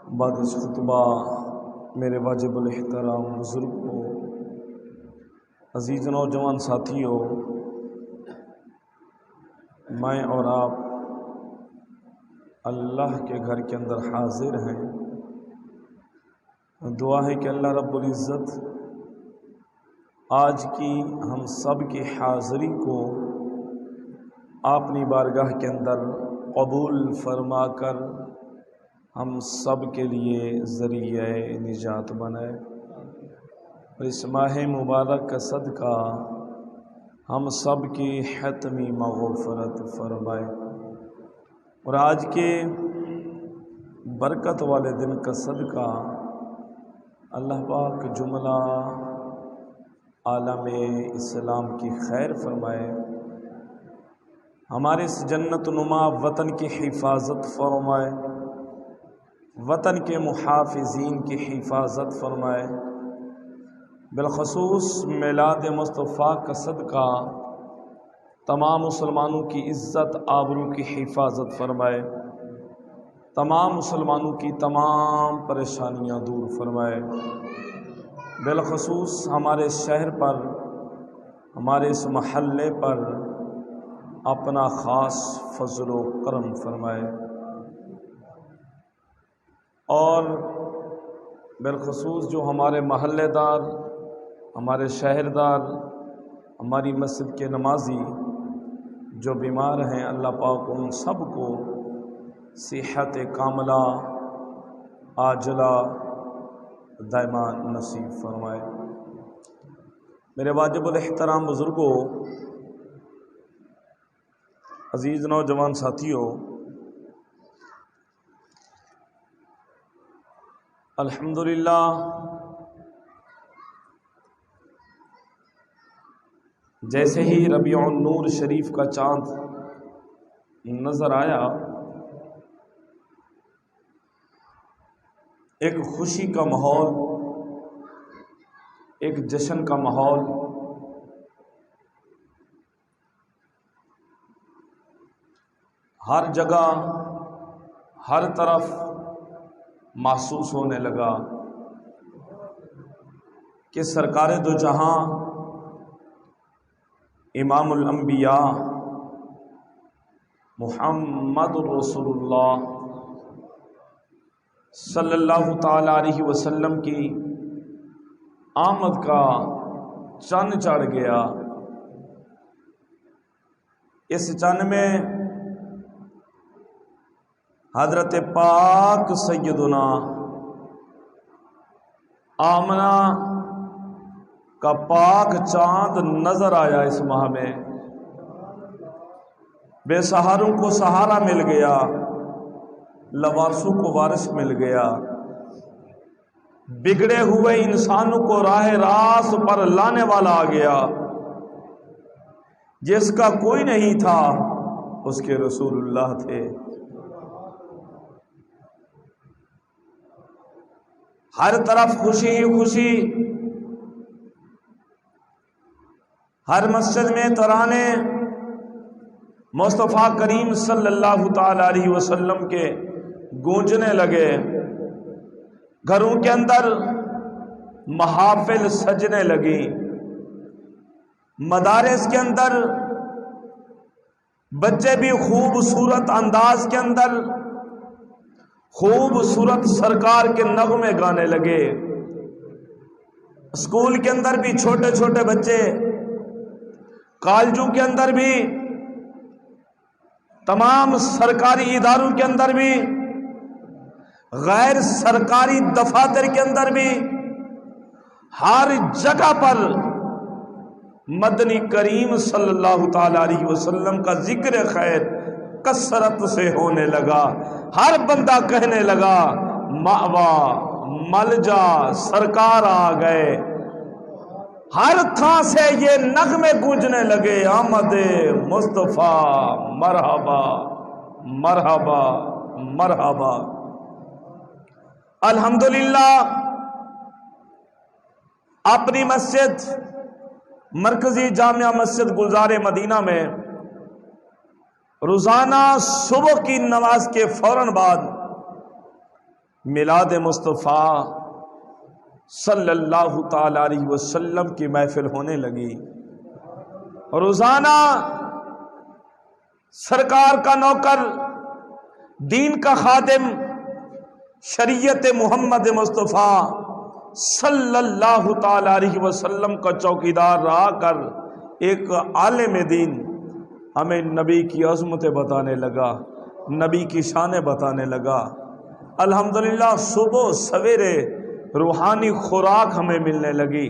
بعد اس خطبہ میرے واجب الاحترام بزرگوں، عزیز نوجوان ساتھیوں، میں اور آپ اللہ کے گھر کے اندر حاضر ہیں۔ دعا ہے کہ اللہ رب العزت آج کی ہم سب کی حاضری کو اپنی بارگاہ کے اندر قبول فرما کر ہم سب کے لیے ذریعہ نجات بنائے، اور اس ماہ مبارک کا صدقہ ہم سب کی حتمی مغفرت فرمائے، اور آج کے برکت والے دن کا صدقہ اللہ پاک جملہ عالم اسلام کی خیر فرمائے، ہمارے اس جنت نما وطن کی حفاظت فرمائے، وطن کے محافظین کی حفاظت فرمائے، بالخصوص میلاد مصطفیٰ کا صدقہ تمام مسلمانوں کی عزت آبرو کی حفاظت فرمائے، تمام مسلمانوں کی تمام پریشانیاں دور فرمائے، بالخصوص ہمارے شہر پر، ہمارے اس محلے پر اپنا خاص فضل و کرم فرمائے، اور بالخصوص جو ہمارے محلے دار، ہمارے شہردار، ہماری مسجد کے نمازی جو بیمار ہیں، اللہ پاک ان سب کو صحت کاملہ عاجلہ دائمہ نصیب فرمائے۔ میرے واجب الاحترام بزرگوں، عزیز نوجوان ساتھیوں، الحمدللہ جیسے ہی ربیع النور شریف کا چاند نظر آیا، ایک خوشی کا ماحول، ایک جشن کا ماحول ہر جگہ، ہر طرف محسوس ہونے لگا کہ سرکار دو جہاں امام الانبیاء محمد رسول اللہ صلی اللہ تعالی علیہ وسلم کی آمد کا چاند چڑھ گیا۔ اس چاند میں حضرت پاک سیدنا آمنہ کا پاک چاند نظر آیا۔ اس ماہ میں بے سہاروں کو سہارا مل گیا، لوارسوں کو وارث مل گیا، بگڑے ہوئے انسانوں کو راہ راست پر لانے والا آ گیا، جس کا کوئی نہیں تھا اس کے رسول اللہ تھے۔ ہر طرف خوشی ہی خوشی، ہر مسجد میں ترانے مصطفیٰ کریم صلی اللہ تعالی علیہ وسلم کے گونجنے لگے، گھروں کے اندر محافل سجنے لگی، مدارس کے اندر بچے بھی خوبصورت انداز کے اندر خوبصورت سرکار کے نغمے گانے لگے، اسکول کے اندر بھی چھوٹے چھوٹے بچے، کالجوں کے اندر بھی، تمام سرکاری اداروں کے اندر بھی، غیر سرکاری دفاتر کے اندر بھی، ہر جگہ پر مدنی کریم صلی اللہ تعالی علیہ وسلم کا ذکر خیر کثرت سے ہونے لگا۔ ہر بندہ کہنے لگا مأوا ملجا سرکار آ گئے، ہر تھان سے یہ نغمے گونجنے لگے، آمد مصطفیٰ مرحبا مرحبا مرحبا۔ الحمدللہ اپنی مسجد مرکزی جامعہ مسجد گلزار مدینہ میں روزانہ صبح کی نماز کے فوراً بعد میلاد مصطفیٰ صلی اللہ تعالی علیہ وسلم کی محفل ہونے لگی، روزانہ سرکار کا نوکر، دین کا خادم، شریعت محمد مصطفیٰ صلی اللہ تعالی علیہ وسلم کا چوکیدار رہا کر ایک عالم دین ہمیں نبی کی عظمتیں بتانے لگا، نبی کی شانیں بتانے لگا۔ الحمدللہ صبح سویرے روحانی خوراک ہمیں ملنے لگی۔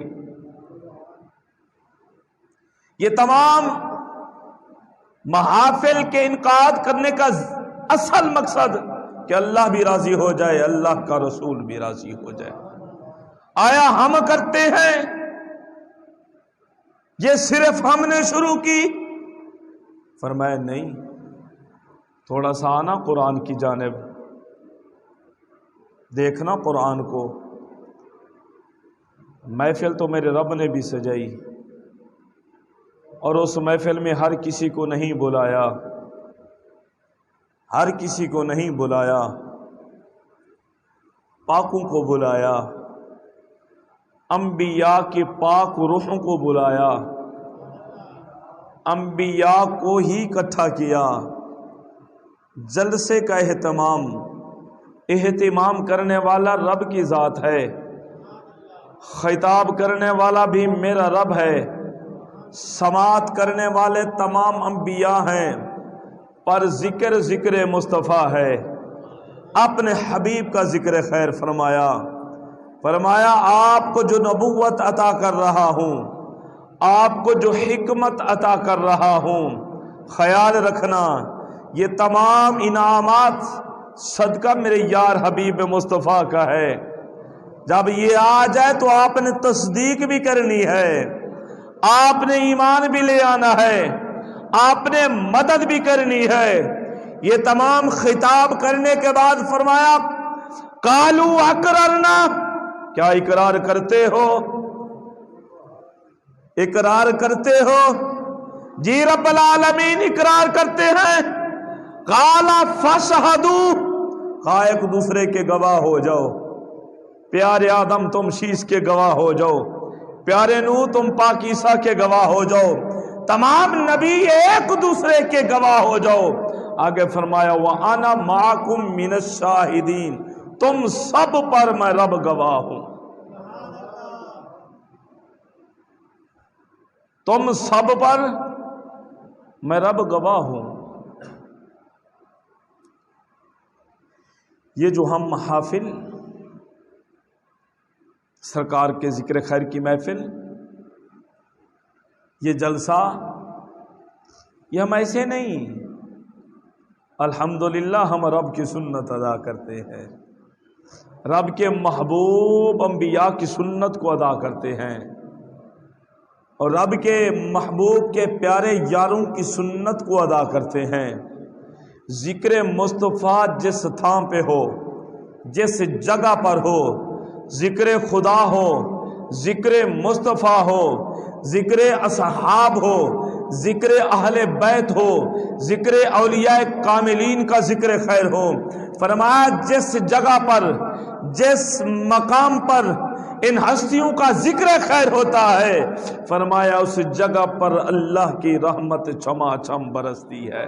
یہ تمام محافل کے انعقاد کرنے کا اصل مقصد کہ اللہ بھی راضی ہو جائے، اللہ کا رسول بھی راضی ہو جائے۔ آیا ہم کرتے ہیں؟ یہ صرف ہم نے شروع کی؟ فرمایا نہیں، تھوڑا سا آنا قرآن کی جانب، دیکھنا قرآن کو۔ محفل تو میرے رب نے بھی سجائی، اور اس محفل میں ہر کسی کو نہیں بلایا، ہر کسی کو نہیں بلایا، پاکوں کو بلایا، انبیاء کی پاک روحوں کو بلایا، انبیاء کو ہی اکٹھا کیا۔ جلسے کا اہتمام کرنے والا رب کی ذات ہے، خطاب کرنے والا بھی میرا رب ہے، سماعت کرنے والے تمام انبیاء ہیں، پر ذکر مصطفیٰ ہے۔ اپنے حبیب کا ذکر خیر فرمایا آپ کو جو نبوت عطا کر رہا ہوں، آپ کو جو حکمت عطا کر رہا ہوں، خیال رکھنا یہ تمام انعامات صدقہ میرے یار حبیب مصطفیٰ کا ہے۔ جب یہ آ جائے تو آپ نے تصدیق بھی کرنی ہے، آپ نے ایمان بھی لے آنا ہے، آپ نے مدد بھی کرنی ہے۔ یہ تمام خطاب کرنے کے بعد فرمایا قالو اقررنا، کیا اقرار کرتے ہو؟ اقرار کرتے ہو؟ جی رب العالمین اقرار کرتے ہیں۔ قال فاشہدوا، کہا ایک دوسرے کے گواہ ہو جاؤ۔ پیارے آدم تم شیش کے گواہ ہو جاؤ، پیارے نوح تم پاک عیسیٰ کے گواہ ہو جاؤ، تمام نبی ایک دوسرے کے گواہ ہو جاؤ۔ آگے فرمایا وَأَنَا مَعَكُمْ مِنَ الشَّاهِدِينَ، تم سب پر میں رب گواہ ہوں، تم سب پر میں رب گواہ ہوں۔ یہ جو ہم محافل، سرکار کے ذکر خیر کی محفل، یہ جلسہ، یہ ہم ایسے نہیں، الحمدللہ ہم رب کی سنت ادا کرتے ہیں، رب کے محبوب انبیاء کی سنت کو ادا کرتے ہیں، اور رب کے محبوب کے پیارے یاروں کی سنت کو ادا کرتے ہیں۔ ذکر مصطفیٰ جس تھام پہ ہو، جس جگہ پر ہو، ذکر خدا ہو، ذکر مصطفیٰ ہو، ذکر اصحاب ہو، ذکر اہل بیت ہو، ذکر اولیاء کاملین کا ذکر خیر ہو، فرمایا جس جگہ پر، جس مقام پر ان ہستیوں کا ذکر خیر ہوتا ہے، فرمایا اس جگہ پر اللہ کی رحمت چھما چھم برستی ہے۔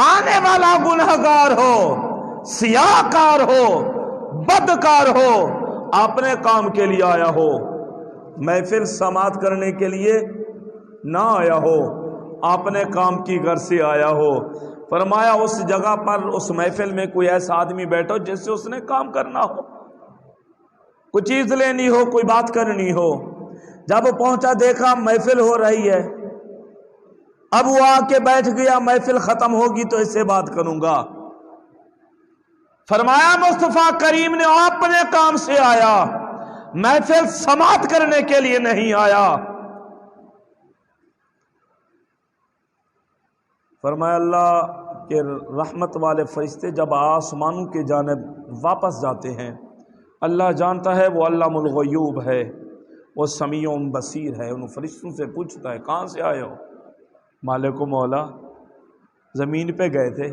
آنے والا گنہگار ہو، سیاہکار ہو، بدکار ہو، اپنے کام کے لیے آیا ہو، محفل سماعت کرنے کے لیے نہ آیا ہو، اپنے کام کی غرض سے آیا ہو، فرمایا اس جگہ پر، اس محفل میں کوئی ایسا آدمی بیٹھو جس سے اس نے کام کرنا ہو، کوئی چیز لینی ہو، کوئی بات کرنی ہو۔ جب وہ پہنچا دیکھا محفل ہو رہی ہے، اب وہ آ کے بیٹھ گیا، محفل ختم ہوگی تو اس سے بات کروں گا۔ فرمایا مصطفیٰ کریم نے اپنے کام سے آیا، محفل سماعت کرنے کے لیے نہیں آیا۔ فرمایا اللہ کے رحمت والے فرشتے جب آسمانوں کی جانب واپس جاتے ہیں، اللہ جانتا ہے وہ علام الغیوب ہے، وہ سمیع بصیر ہے، ان فرشتوں سے پوچھتا ہے کہاں سے آئے ہو؟ مالک و مولا زمین پہ گئے تھے،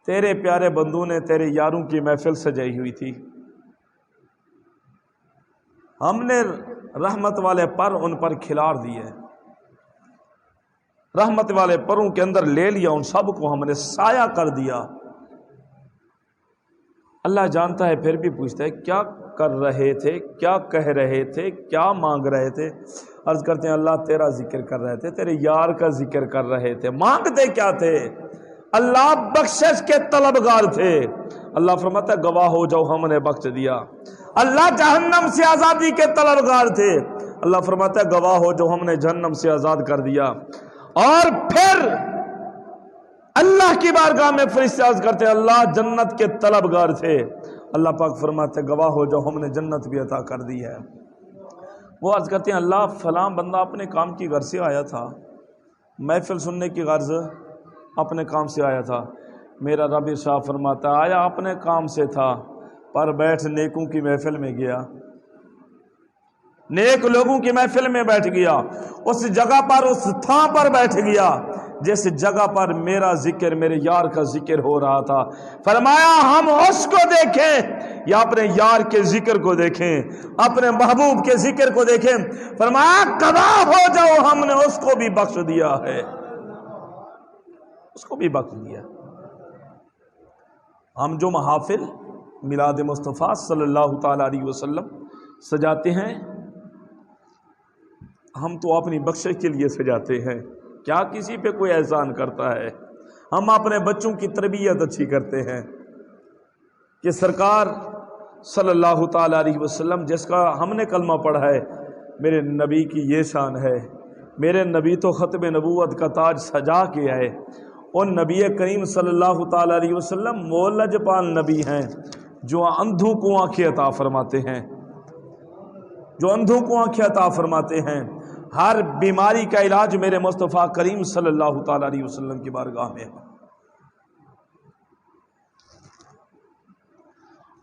تیرے پیارے بندوں نے تیرے یاروں کی محفل سجائی ہوئی تھی، ہم نے رحمت والے پر ان پر کھلار دیے، رحمت والے پروں کے اندر لے لیا، ان سب کو ہم نے سایہ کر دیا۔ اللہ جانتا ہے، پھر بھی پوچھتا ہے کیا کر رہے تھے، کیا کہہ رہے تھے، کیا مانگ رہے تھے؟ عرض کرتے ہیں اللہ تیرا ذکر کر رہے تھے، تیرے یار کا ذکر کر رہے تھے۔ مانگتے کیا تھے؟ اللہ بخشش کے طلبگار تھے۔ اللہ فرماتا ہے گواہ ہو جاؤ ہم نے بخش دیا۔ اللہ جہنم سے آزادی کے طلبگار تھے۔ اللہ فرماتا ہے گواہ ہو جاؤ ہم نے جہنم سے آزاد کر دیا۔ اور پھر اللہ کی بارگاہ میں فرشتے عرض کرتے ہیں اللہ جنت کے طلبگار تھے۔ اللہ پاک فرماتے ہیں گواہ ہو جاؤ ہم نے جنت بھی عطا کر دی ہے۔ وہ عرض کرتے ہیں اللہ فلاں بندہ اپنے کام کی غرض سے آیا تھا، محفل سننے کی غرض اپنے کام سے آیا تھا۔ میرا رب ارشاد فرماتا ہے آیا اپنے کام سے تھا، پر بیٹھ نیکوں کی محفل میں گیا، نیک لوگوں کی محفل میں بیٹھ گیا، اس جگہ پر اس تھان پر بیٹھ گیا جس جگہ پر میرا ذکر، میرے یار کا ذکر ہو رہا تھا۔ فرمایا ہم اس کو دیکھیں یا اپنے یار کے ذکر کو دیکھیں، اپنے محبوب کے ذکر کو دیکھیں؟ فرمایا گواہ ہو جاؤ ہم نے اس کو بھی بخش دیا ہے، اس کو بھی بخش دیا۔ ہم جو محافل میلاد مصطفیٰ صلی اللہ تعالی علیہ وسلم سجاتے ہیں، ہم تو اپنی بخشش کے لیے سجاتے ہیں، کیا کسی پہ کوئی احسان کرتا ہے؟ ہم اپنے بچوں کی تربیت اچھی کرتے ہیں کہ سرکار صلی اللہ تعالی علیہ وسلم جس کا ہم نے کلمہ پڑھا ہے، میرے نبی کی یہ شان ہے، میرے نبی تو ختم نبوت کا تاج سجا کے آئے، اور نبی کریم صلی اللہ تعالی علیہ وسلم مولج پال نبی ہیں جو اندھوں کو آنکھیں عطا فرماتے ہیں، جو اندھوں کو آنکھیں عطا فرماتے ہیں۔ ہر بیماری کا علاج میرے مصطفیٰ کریم صلی اللہ تعالی علیہ وسلم کی بارگاہ میں ہے۔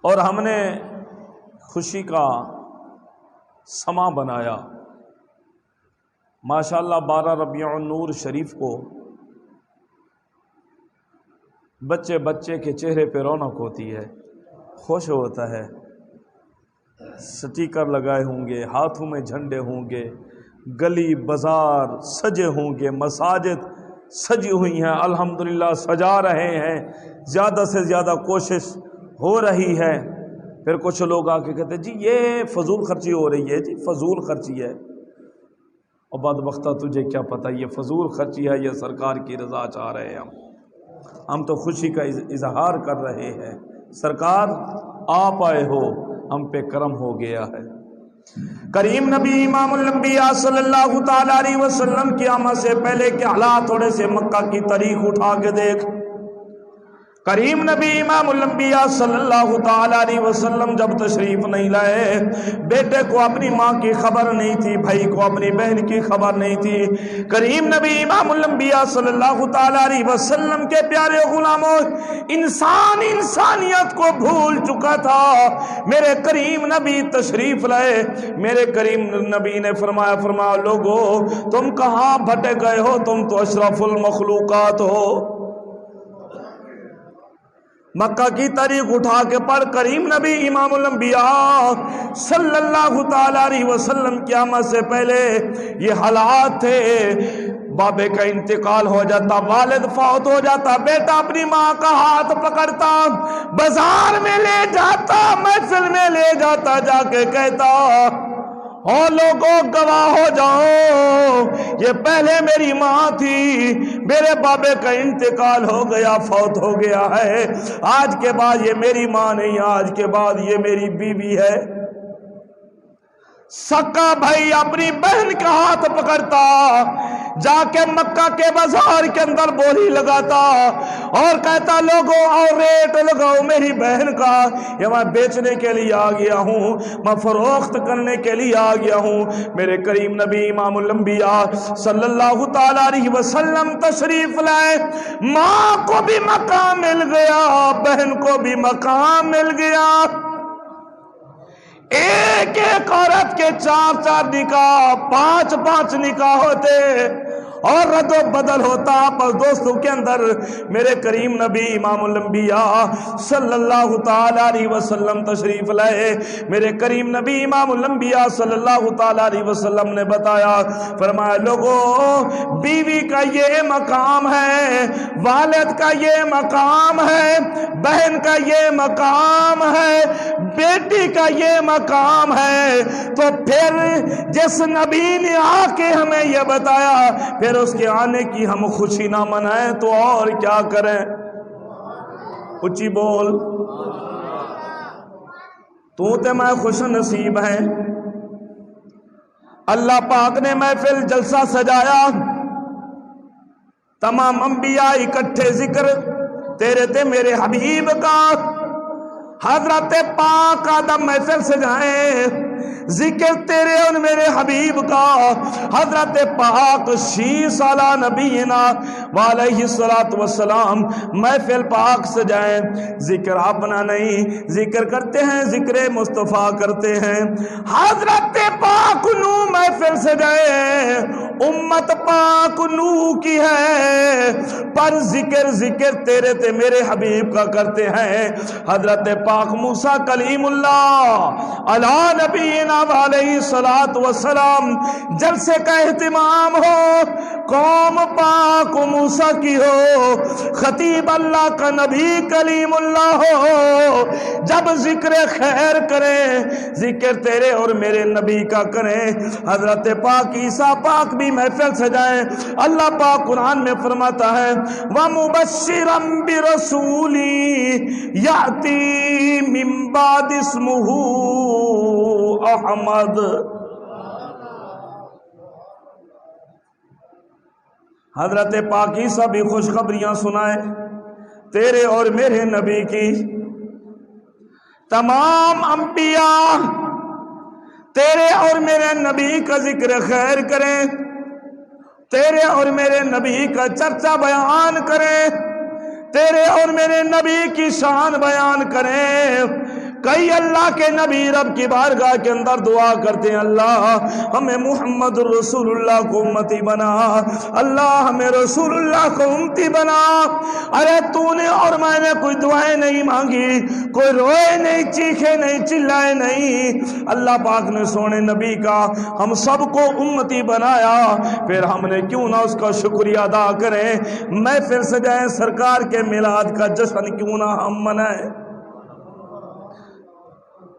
اور ہم نے خوشی کا سما بنایا، ماشاءاللہ 12 ربیع النور شریف کو بچے بچے کے چہرے پہ رونق ہوتی ہے، خوش ہوتا ہے، سٹیکر لگائے ہوں گے، ہاتھوں میں جھنڈے ہوں گے، گلی بازار سجے ہوں گے، مساجد سجی ہوئی ہیں، الحمدللہ سجا رہے ہیں، زیادہ سے زیادہ کوشش ہو رہی ہے۔ پھر کچھ لوگ آ کے کہتے ہیں جی یہ فضول خرچی ہو رہی ہے، جی فضول خرچی ہے۔ اور بدبختہ تجھے کیا پتہ یہ فضول خرچی ہے یا سرکار کی رضا چاہ رہے ہیں؟ ہم تو خوشی کا اظہار کر رہے ہیں، سرکار آپ آئے ہو، ہم پہ کرم ہو گیا ہے۔ کریم نبی امام الانبیاء صلی اللہ تعالی علیہ وسلم کی آمد سے پہلے کے حالات تھوڑے سے مکہ کی تاریخ اٹھا کے دیکھ۔ کریم نبی امام الانبیاء صلی اللہ تعالی علیہ وسلم جب تشریف نہیں لائے، بیٹے کو اپنی ماں کی خبر نہیں تھی، بھائی کو اپنی بہن کی خبر نہیں تھی۔ کریم نبی امام الانبیاء صلی اللہ تعالی علیہ وسلم کے پیارے غلاموں، انسان انسانیت کو بھول چکا تھا۔ میرے کریم نبی تشریف لائے، میرے کریم نبی نے فرمایا لوگو تم کہاں بھٹک گئے ہو، تم تو اشرف المخلوقات ہو۔ مکہ کی تاریخ اٹھا کے پڑھ، کریم نبی امام الانبیاء صلی اللہ تعالی علیہ وسلم کی آمد سے پہلے یہ حالات تھے۔ بابے کا انتقال ہو جاتا، والد فوت ہو جاتا، بیٹا اپنی ماں کا ہاتھ پکڑتا، بازار میں لے جاتا، محفل میں لے جاتا، جا کے کہتا اور لوگوں گواہ ہو جاؤ یہ پہلے میری ماں تھی، میرے بابے کا انتقال ہو گیا، فوت ہو گیا ہے، آج کے بعد یہ میری ماں نہیں، آج کے بعد یہ میری بیوی ہے۔ سکا بھائی اپنی بہن کا ہاتھ پکڑتا، جا کے مکہ کے بازار کے اندر بولی لگاتا اور کہتا لوگوں اور ریٹ لگاؤ میری بہن کا، یہ میں بیچنے کے لیے آ گیا ہوں، میں فروخت کرنے کے لیے آ گیا ہوں۔ میرے کریم نبی امام الانبیاء صلی اللہ تعالی علیہ وسلم تشریف لائے، ماں کو بھی مقام مل گیا، بہن کو بھی مقام مل گیا۔ ایک ایک عورت کے 4 نکاح، 5 نکاح ہوتے، اور رد و بدل ہوتا پر دوستوں کے اندر میرے کریم نبی امام الانبیاء صلی اللہ تعالیٰ علیہ وسلم تشریف لائے. میرے کریم نبی امام الانبیاء صلی اللہ تعالیٰ علیہ وسلم نے بتایا، فرمایا لوگوں بیوی کا یہ مقام ہے، والد کا یہ مقام ہے، بہن کا یہ مقام ہے، بیٹی کا یہ مقام ہے. تو پھر جس نبی نے آ کے ہمیں یہ بتایا، پھر اس کے آنے کی ہم خوشی نہ منائیں تو اور کیا کریں؟ اچھی بول. تو تے میں خوش نصیب ہیں. اللہ پاک نے محفل جلسہ سجایا، تمام انبیاء اکٹھے ذکر تیرے تے میرے حبیب کا. حضرت پاک آدم محفل سجائیں، ذکر تیرے اور میرے حبیب کا. حضرت پاک شیس علی نبینا وعلیہ الصلوۃ والسلام محفل پاک سجائیں. ذکر اپنا نہیں، ذکر کرتے ہیں، ذکر مصطفیٰ کرتے ہیں. حضرت پاک نو محفل سجائیں، امت پاک نو کی ہے، پر ذکر تیرے تے میرے حبیب کا کرتے ہیں. حضرت پاک موسیٰ کلیم اللہ علی نبینا علیہ الصلوۃ والسلام جلسے کا اہتمام ہو، قوم پاک موسیٰ کی ہو، خطیب اللہ کا نبی کلیم اللہ ہو، جب ذکر خیر کریں، ذکر تیرے اور میرے نبی کا کریں. حضرت پاک عیسیٰ پاک بھی محفل سجائیں. اللہ پاک قرآن میں فرماتا ہے وَمُبَشِّرًا بِرَسُولٍ يَأْتِي مِن بَعْدِ اسْمُهُ احمد. حضرت پاک عیسیٰ بھی خوشخبریاں سنائے تیرے اور میرے نبی کی. تمام انبیاء تیرے اور میرے نبی کا ذکر خیر کریں، تیرے اور میرے نبی کا چرچا بیان کریں، تیرے اور میرے نبی کی شان بیان کریں. کئی اللہ کے نبی رب کی بارگاہ کے اندر دعا کرتے ہیں، اللہ ہمیں محمد رسول اللہ کو امتی بنا، اللہ ہمیں رسول اللہ کو امتی بنا. ارے تو نے اور میں نے کوئی دعائیں نہیں مانگی، کوئی روئے نہیں، چیخے نہیں، چلائے نہیں. اللہ پاک نے سونے نبی کا ہم سب کو امتی بنایا، پھر ہم نے کیوں نہ اس کا شکریہ ادا کریں؟ محفل سجائیں، سرکار کے میلاد کا جشن کیوں نہ ہم منائیں؟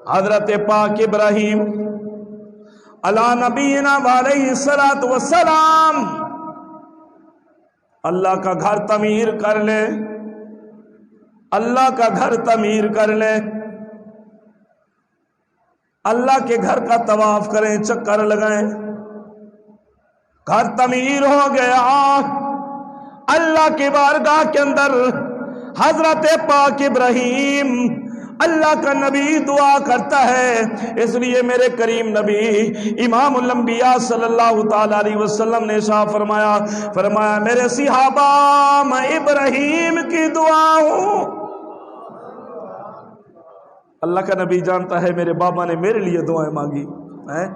حضرت پاک ابراہیم علی نبینا علیہ الصلوۃ والسلام اللہ کا گھر تعمیر کر لے، اللہ کا گھر تعمیر کر لے، اللہ کے گھر کا طواف کریں، چکر لگائیں. گھر تعمیر ہو گیا، اللہ کی بارگاہ کے اندر حضرت پاک ابراہیم اللہ کا نبی دعا کرتا ہے. اس لیے میرے کریم نبی امام الانبیاء صلی اللہ تعالی علیہ وسلم نے ارشاد فرمایا میرے صحابہ میں ابراہیم کی دعا ہوں. اللہ کا نبی جانتا ہے میرے بابا نے میرے لیے دعائیں مانگی ہیں.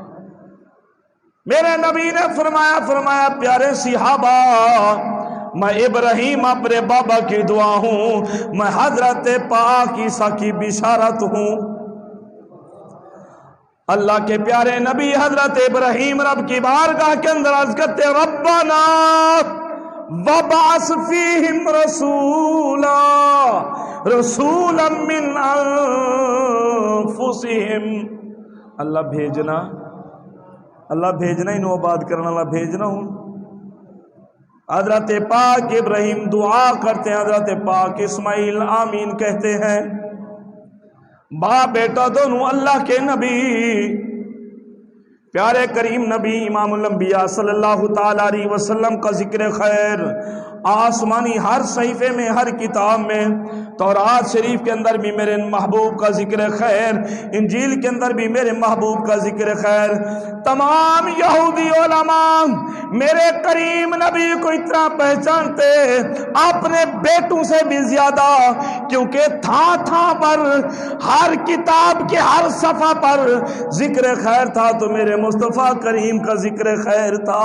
میرے نبی نے فرمایا پیارے صحابہ میں ابراہیم اپنے بابا کی دعا ہوں، میں حضرت پاک عیسیٰ کی بشارت ہوں. اللہ کے پیارے نبی حضرت ابراہیم رب کی بارگاہ کے اندر عرض کرتے ربنا وبعث فیہم رسولا من انفسہم. اللہ بھیجنا ہی نو آباد کرنا، اللہ بھیجنا ہوں. حضرت پاک ابراہیم دعا کرتے ہیں، حضرت پاک اسماعیل آمین کہتے ہیں. باپ بیٹا دونوں اللہ کے نبی پیارے کریم نبی امام الانبیاء صلی اللہ تعالی علیہ وسلم کا ذکر خیر آسمانی ہر صحیفے میں، ہر کتاب میں، تورات شریف کے اندر بھی میرے محبوب کا ذکر خیر، انجیل کے اندر بھی میرے محبوب کا ذکر خیر. تمام یہودی علماء میرے کریم نبی کو اتنا پہچانتے اپنے بیٹوں سے بھی زیادہ، کیونکہ تھا پر ہر کتاب کے ہر صفحہ پر ذکر خیر تھا تو میرے مصطفیٰ کریم کا ذکر خیر تھا.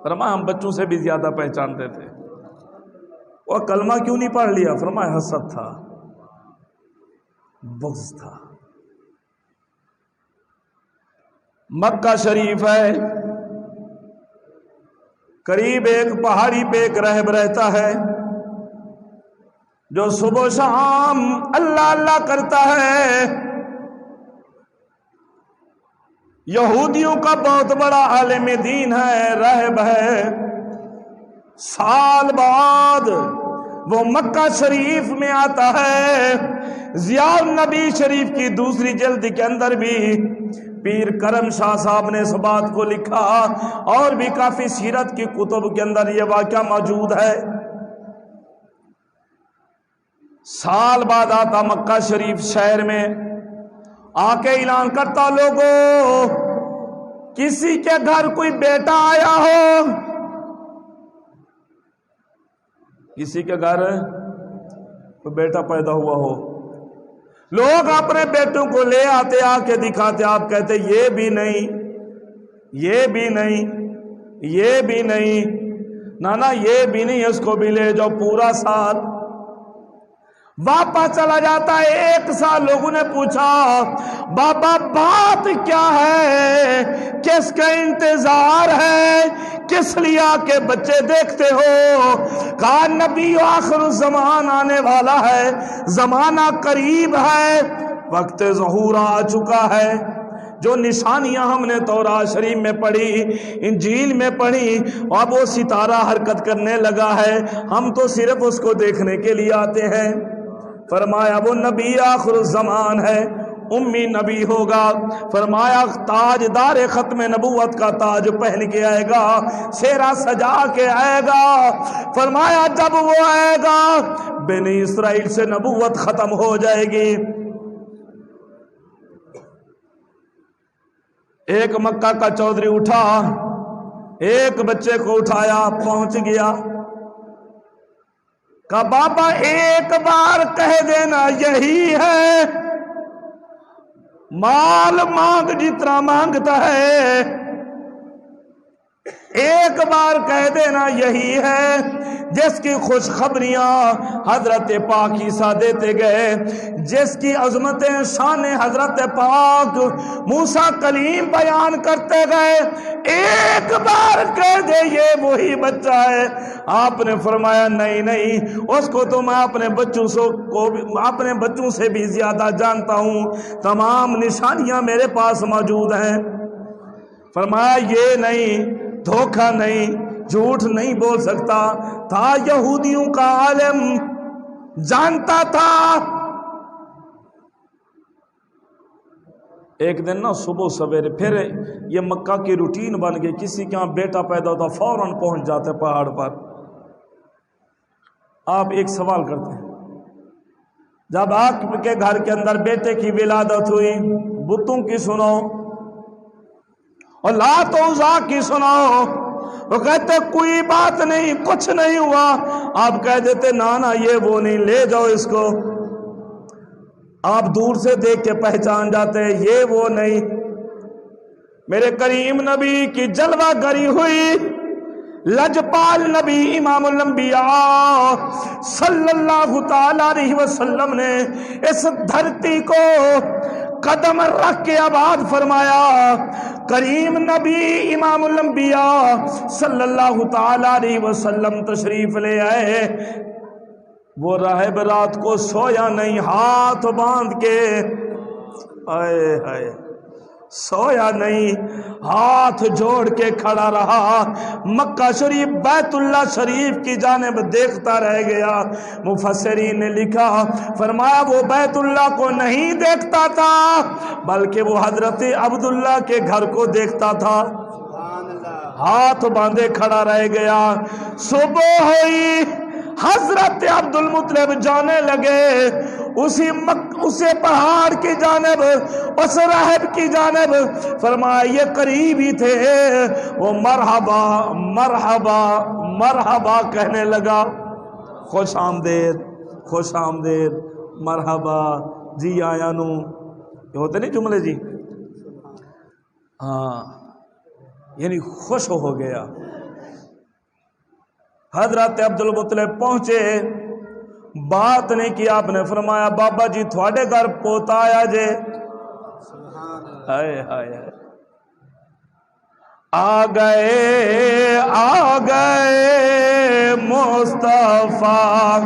فرمایا ہم بچوں سے بھی زیادہ پہچانتے تھے. وہ کلمہ کیوں نہیں پڑھ لیا؟ فرمایا حسد تھا، بغض تھا. مکہ شریف ہے، قریب ایک پہاڑی پہ ایک راہب رہتا ہے جو صبح و شام اللہ اللہ کرتا ہے. یہودیوں کا بہت بڑا عالم دین ہے، راہب ہے. سال بعد وہ مکہ شریف میں آتا ہے. ضیاء النبی شریف کی دوسری جلد کے اندر بھی پیر کرم شاہ صاحب نے اس بات کو لکھا، اور بھی کافی سیرت کی کتب کے اندر یہ واقعہ موجود ہے. سال بعد آتا مکہ شریف شہر میں، آ کے اعلان کرتا لوگوں کسی کے گھر کوئی بیٹا آیا ہو، کسی کے گھر کوئی بیٹا پیدا ہوا ہو. لوگ اپنے بیٹوں کو لے آتے، آ کے دکھاتے، آپ کہتے یہ بھی نہیں، یہ بھی نہیں، یہ بھی نہیں، نانا یہ بھی نہیں، اس کو بھی لے جاؤ. پورا سال واپس چلا جاتا ہے. ایک سال لوگوں نے پوچھا بابا بات کیا ہے، کس کا انتظار ہے، کس لیے کے بچے دیکھتے ہو؟ کہا نبی آخر الزمان آنے والا ہے، زمانہ قریب ہے، وقت ظہور آ چکا ہے. جو نشانیاں ہم نے تورات شریف میں پڑھی، انجیل میں پڑھی، اب وہ ستارہ حرکت کرنے لگا ہے، ہم تو صرف اس کو دیکھنے کے لیے آتے ہیں. فرمایا وہ نبی آخر الزمان ہے، امی نبی ہوگا. فرمایا تاج دار ختم نبوت کا تاج پہن کے آئے گا، سیرا سجا کے آئے گا. فرمایا جب وہ آئے گا بنی اسرائیل سے نبوت ختم ہو جائے گی. ایک مکہ کا چودھری اٹھا، ایک بچے کو اٹھایا، پہنچ گیا. کہا بابا ایک بار کہہ دینا یہی ہے، مال مانگ جتنا مانگتا ہے، ایک بار کہہ دینا یہی ہے. جس کی خوشخبریاں حضرت پاک عیسیٰ دیتے گئے، جس کی عظمتیں شان حضرت پاک موسیٰ کلیم بیان کرتے گئے، ایک بار کہہ دے یہ وہی بچہ ہے. آپ نے فرمایا نہیں نہیں، اس کو تو میں اپنے بچوں سے بھی زیادہ جانتا ہوں، تمام نشانیاں میرے پاس موجود ہیں. فرمایا یہ نہیں، دھوکہ نہیں، جھوٹ نہیں بول سکتا. تھا یہودیوں کا عالم، جانتا تھا. ایک دن نا صبح سویرے پھر یہ مکہ کی روٹین بن گئی، کسی کے ہاں بیٹا پیدا ہوتا فوراً پہنچ جاتے پہاڑ پر. آپ ایک سوال کرتے ہیں، جب آپ کے گھر کے اندر بیٹے کی ولادت ہوئی، بتوں کی سنو اور لات و عزا کی سنو، وہ کہتے کوئی بات نہیں، کچھ نہیں ہوا. آپ کہہ دیتے نانا یہ وہ نہیں، لے جاؤ اس کو. آپ دور سے دیکھ کے پہچان جاتے یہ وہ نہیں. میرے کریم نبی کی جلوہ گری ہوئی لجپال نبی امام الانبیاء صلی اللہ تعالی علیہ وسلم نے اس دھرتی کو قدم رکھ کے آباد فرمایا. کریم نبی امام الانبیاء صلی اللہ تعالی علیہ وسلم تشریف لے آئے. وہ راہب رات کو سویا نہیں، ہاتھ باندھ کے، آئے ہائے، سویا نہیں، ہاتھ جوڑ کے کھڑا رہا. مکہ شریف بیت اللہ شریف کی جانب دیکھتا رہ گیا. مفسرین نے لکھا، فرمایا وہ بیت اللہ کو نہیں دیکھتا تھا بلکہ وہ حضرت عبداللہ کے گھر کو دیکھتا تھا. ہاتھ باندھے کھڑا رہ گیا. صبح ہوئی، حضرت عبد المطلب جانے لگے اسے پہاڑ کی جانب، اس راہب کی جانب. فرمایا یہ قریب ہی تھے. وہ مرحبا مرحبا مرحبا کہنے لگا، خوش آمدید خوش آمدید، مرحبا جی آیا نو. یہ ہوتے نہیں جملے جی، ہاں، یعنی خوش ہو گیا. حضرت عبدالمطلب پہنچے، بات نہیں کی، آپ نے فرمایا بابا جی تھوڑے گھر پوتا آیا جے، ہائے ہائے آ گئے مصطفیٰ،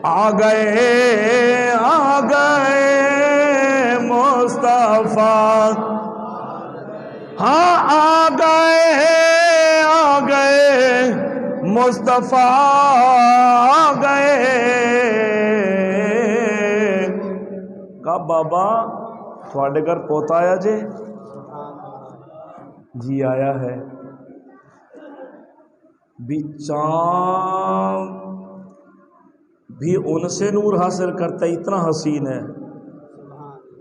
آ گئے مصطفیٰ، ہاں آ گئے مصطفیٰ، آ گئے۔ کہا بابا تھوڑے گھر پوتا آیا جے؟ جی آیا ہے۔ بھی چاند بھی ان سے نور حاصل کرتا ہے، اتنا حسین ہے؟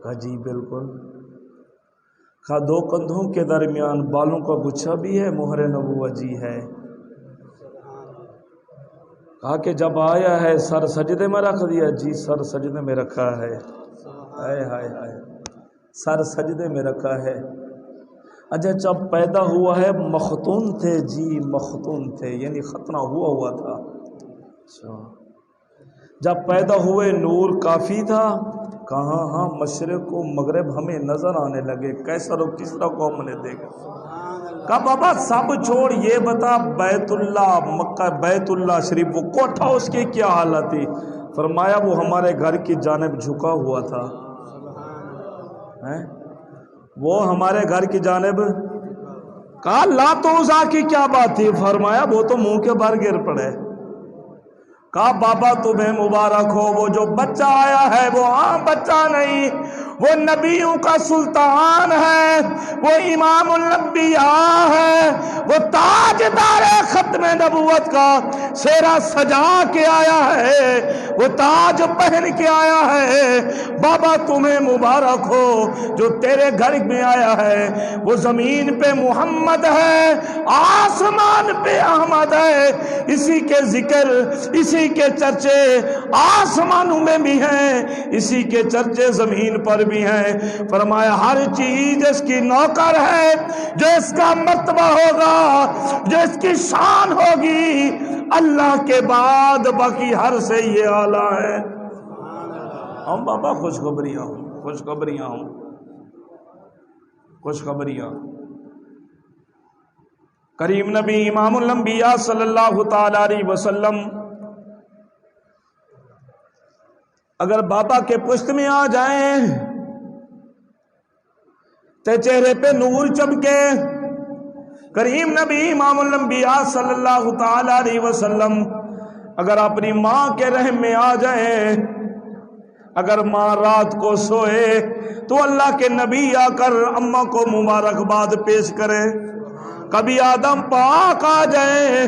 کہا جی بالکل۔ کہا دو کندھوں کے درمیان بالوں کا گچھا بھی ہے، مہر نبوت جی ہے؟ کہا کہ جب آیا ہے سر سجدے میں رکھ دیا؟ جی سر سجدے میں رکھا ہے۔ ہائے ہائے ہائے، سر سجدے میں رکھا ہے۔ اچھا جب پیدا ہوا ہے مختون تھے؟ جی مختون تھے، یعنی ختنہ ہوا تھا۔ اچھا جب پیدا ہوئے نور کافی تھا؟ کہاں ہاں مشرق و مغرب ہمیں نظر آنے لگے، کیسر و کسرا کو ہم نے دیکھا۔ کہا بابا سب چھوڑ، یہ بتا بیت اللہ مکہ، بیت اللہ شریف وہ کوٹھا اس کی کیا حالت تھی؟ فرمایا وہ ہمارے گھر کی جانب جھکا ہوا تھا، وہ ہمارے گھر کی جانب۔ کہا لات و عزا کی کیا بات تھی؟ فرمایا وہ تو منہ کے بھر گر پڑے۔ کہا بابا تمہیں مبارک ہو، وہ جو بچہ آیا ہے وہ عام بچہ نہیں، وہ نبیوں کا سلطان ہے، وہ امام الانبیاء ہے، وہ تاجدار ختم نبوت کا سیرا سجا کے آیا ہے، وہ تاج پہن کے آیا ہے۔ بابا تمہیں مبارک ہو، جو تیرے گھر میں آیا ہے وہ زمین پہ محمد ہے، آسمان پہ احمد ہے۔ اسی کے ذکر، اسی کے چرچے آسمانوں میں بھی ہیں، اسی کے چرچے زمین پر بھی ہیں۔ فرمایا ہر چیز اس کی نوکر ہے، جو اس کا مرتبہ ہوگا، جو اس کی شان ہوگی، اللہ کے بعد باقی ہر سے یہ اعلیٰ ہے۔ ہم بابا خوشخبریاں ہوں، خوشخبریاں ہوں، خوشخبریاں۔ کریم نبی امام الانبیاء صلی اللہ تعالی علیہ وسلم اگر بابا کے پشت میں آ جائیں تے چہرے پہ نور چمکے۔ کریم نبی امام الانبیاء صلی اللہ تعالی علیہ وسلم اگر اپنی ماں کے رحم میں آ جائیں، اگر ماں رات کو سوئے تو اللہ کے نبی آ کر اماں کو مبارکباد پیش کرے۔ کبھی آدم پاک آ جائیں،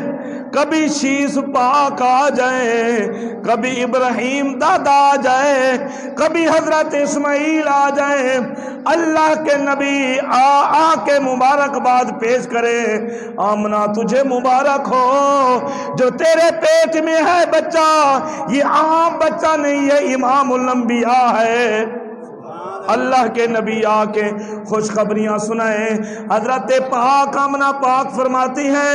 کبھی شیش پاک آ جائیں، کبھی ابراہیم دادا آ جائیں، کبھی حضرت اسماعیل آ جائیں، اللہ کے نبی آ کے مبارکباد پیش کرے۔ آمنہ تجھے مبارک ہو، جو تیرے پیٹ میں ہے بچہ یہ عام بچہ نہیں، یہ امام الانبیاء ہے۔ اللہ کے نبی آ کے خوشخبریاں سنائیں۔ حضرت پاک آمنہ پاک فرماتی ہیں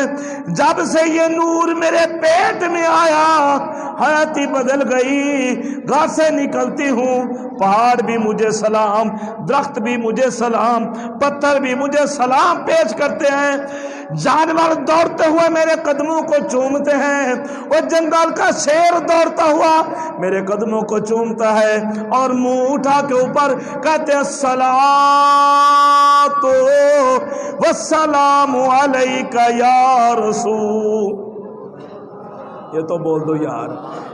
جب سے یہ نور میرے پیٹ میں آیا حیاتی بدل گئی، گھر سے نکلتی ہوں پہاڑ بھی مجھے سلام، درخت بھی مجھے سلام، پتھر بھی مجھے سلام پیش کرتے ہیں، جانور دوڑتے ہوئے میرے قدموں کو چومتے ہیں، وہ جنگل کا شیر دوڑتا ہوا میرے قدموں کو چومتا ہے اور منہ اٹھا کے اوپر کہتے ہیں الصلاۃ والسلام علیک یا رسول۔ یہ تو بول دو یار،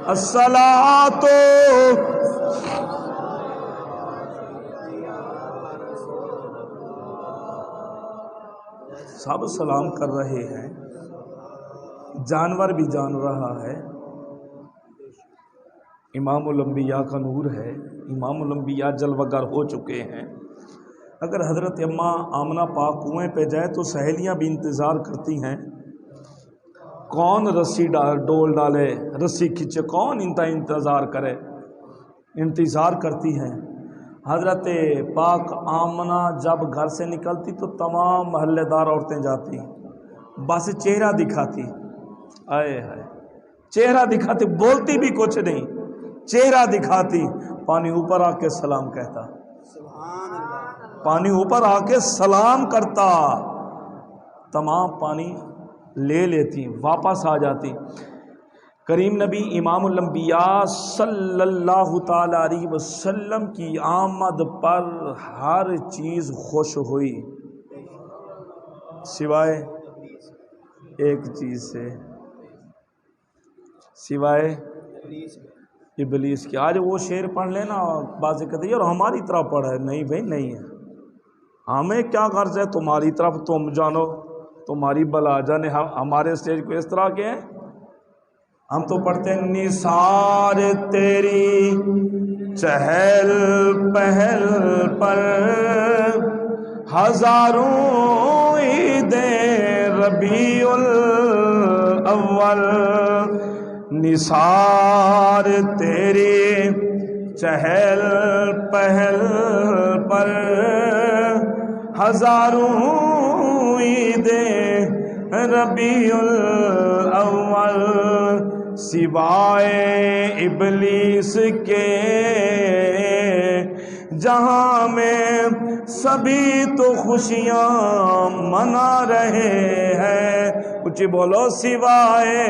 الصلاۃ سب سلام کر رہے ہیں، جانور بھی جان رہا ہے، امام الانبیاء کا نور ہے، امام الانبیاء جلوہ گر ہو چکے ہیں۔ اگر حضرت اماں آمنہ پاک کنویں پہ جائے تو سہیلیاں بھی انتظار کرتی ہیں، کون رسی ڈول ڈالے، رسی کھینچے، کون انتظار کرے، انتظار کرتی ہیں۔ حضرت پاک آمنہ جب گھر سے نکلتی تو تمام محلے دار عورتیں جاتی، بس چہرہ دکھاتی، آئے ہائے، چہرہ دکھاتی، بولتی بھی کچھ نہیں، چہرہ دکھاتی، پانی اوپر آ کے سلام کہتا، پانی اوپر آ کے سلام کرتا، تمام پانی لے لیتی، واپس آ جاتی۔ کریم نبی امام الانبیاء صلی اللہ تعالی علیہ وسلم کی آمد پر ہر چیز خوش ہوئی سوائے ایک چیز سے، سوائے ابلیس کی۔ آج وہ شعر پڑھ لینا، بازی کہتے ہیں اور ہماری طرف پڑھا ہے، نہیں بھائی نہیں ہے، ہمیں کیا غرض ہے تمہاری طرف، تم جانو تمہاری بلا جانے، ہمارے اسٹیج کو اس طرح کے ہیں۔ ہم تو پڑھتے ہیں نثار تیری چہل پہل پر ہزاروں عیدیں ربیع الاول، نثار تیری چہل پہل پر ہزاروں عیدیں ربیع الاول، سوائے ابلیس کے جہاں میں سبھی تو خوشیاں منا رہے ہیں، اونچی بولو سوائے،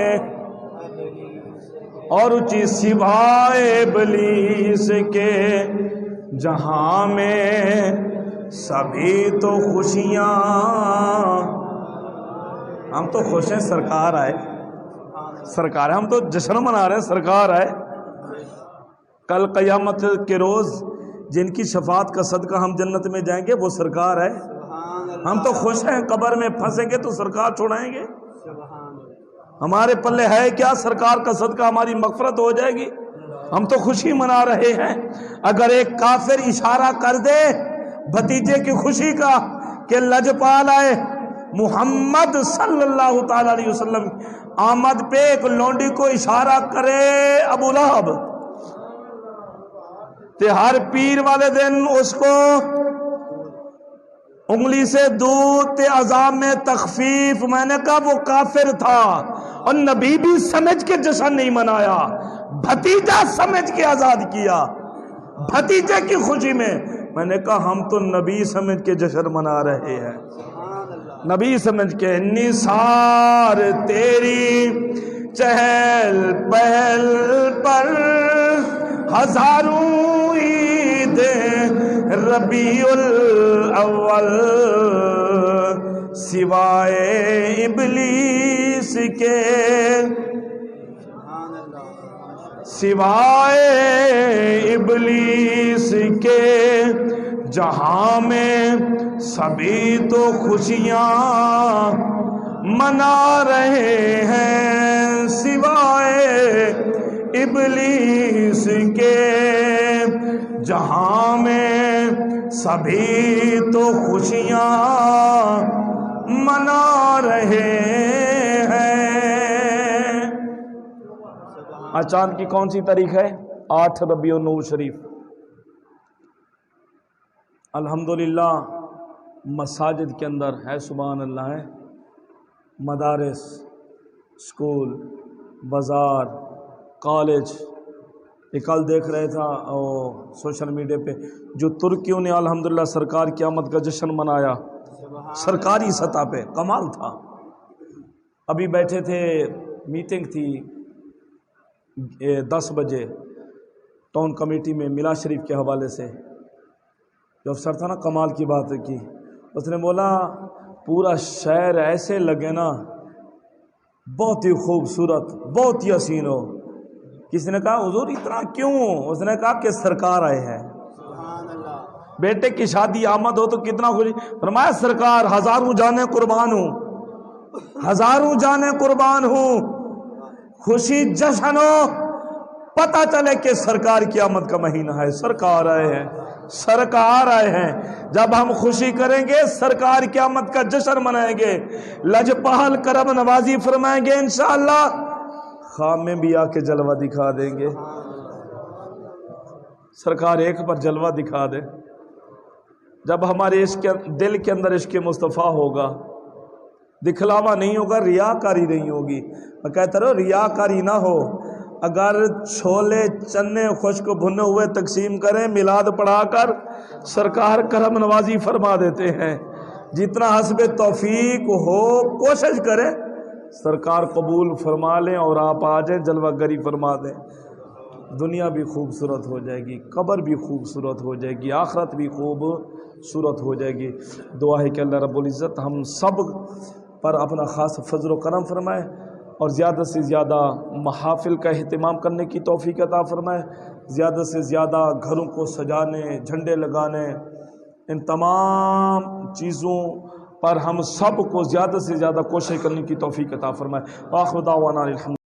اور اونچی سوائے ابلیس کے جہاں میں سبھی تو خوشیاں، ہم تو خوش ہیں سرکار آئے، سرکار ہے، ہم تو جشن منا رہے ہیں سرکار آئے۔ کل قیامت کے روز جن کی شفاعت کا صدقہ ہم جنت میں جائیں گے وہ سرکار ہے، ہم تو خوش ہیں، قبر میں پھنسیں گے تو سرکار چھوڑائیں گے، ہمارے پلے ہے کیا، سرکار کا صدقہ ہماری مغفرت ہو جائے گی، ہم تو خوشی منا رہے ہیں۔ اگر ایک کافر اشارہ کر دے بھتیجے کی خوشی کا کہ لجپال آئے، محمد صلی اللہ تعالی علیہ وسلم آمد پہ ایک لونڈی کو اشارہ کرے ابو لہب، تے ہر پیر والے دن اس کو انگلی سے دودھ تے عذاب میں تخفیف، میں نے کہا وہ کافر تھا، اور نبی بھی سمجھ کے جشن نہیں منایا، بھتیجا سمجھ کے آزاد کیا، بھتیجے کی خوشی میں نے کہا ہم تو نبی سمجھ کے جشن منا رہے ہیں، نبی سمجھ کے۔ نثار تیری چہل پہل پر ہزاروں عیدیں ربیع الاول، سوائے ابلیس کے، سوائے ابلیس کے جہاں میں سبھی تو خوشیاں منا رہے ہیں، سوائے ابلیس کے جہاں میں سبھی تو خوشیاں منا رہے ہیں۔ چاند کی کون سی تاریخ ہے؟ 8 ربیع الاول شریف۔ الحمدللہ مساجد کے اندر ہے، سبحان اللہ ہے، مدارس، اسکول، بازار، کالج۔ ایک کل دیکھ رہے تھا سوشل میڈیا پہ، جو ترکیوں نے الحمدللہ سرکار کی آمد کا جشن منایا سرکاری سطح پہ، کمال تھا۔ ابھی بیٹھے تھے، میٹنگ تھی 10 بجے ٹاؤن کمیٹی میں میلاد شریف کے حوالے سے، جو افسر تھا نا، کمال کی بات کی، اس نے بولا پورا شہر ایسے لگے نا بہت ہی خوبصورت، بہت ہی حسین ہو۔ کسی نے کہا حضور اتنا کیوں؟ اس نے کہا کہ سرکار آئے ہیں، بیٹے کی شادی آمد ہو تو کتنا خوشی۔ فرمایا سرکار، ہزاروں جانیں قربان ہوں، ہزاروں جانیں قربان ہوں، خوشی جشن ہو، پتہ چلے کہ سرکار کی آمد کا مہینہ ہے، سرکار آئے ہیں، سرکار آئے ہیں۔ جب ہم خوشی کریں گے، سرکار کی آمد کا جشن منائیں گے، لجپال کرم نوازی فرمائیں گے، انشاءاللہ خواب میں بھی آ کے جلوہ دکھا دیں گے۔ سرکار ایک پر جلوہ دکھا دے، جب ہمارے دل کے اندر عشق مصطفیٰ ہوگا، دکھلاوا نہیں ہوگا، ریاکاری نہیں ہوگی۔ میں کہتا رہا ریاکاری نہ ہو۔ اگر چھولے چنے خشک بھنے ہوئے تقسیم کریں میلاد پڑھا کر، سرکار کرم نوازی فرما دیتے ہیں۔ جتنا حسب توفیق ہو کوشش کریں، سرکار قبول فرما لیں اور آپ آ جائیں، جلوہ گری فرما دیں۔ دنیا بھی خوبصورت ہو جائے گی، قبر بھی خوبصورت ہو جائے گی، آخرت بھی خوبصورت ہو جائے گی۔ دعا ہے کہ اللہ رب العزت ہم سب پر اپنا خاص فضل و کرم فرمائے اور زیادہ سے زیادہ محافل کا اہتمام کرنے کی توفیق عطا فرمائے، زیادہ سے زیادہ گھروں کو سجانے، جھنڈے لگانے، ان تمام چیزوں پر ہم سب کو زیادہ سے زیادہ کوشش کرنے کی توفیق عطا فرمائے۔ وآخر دعوانا الحمد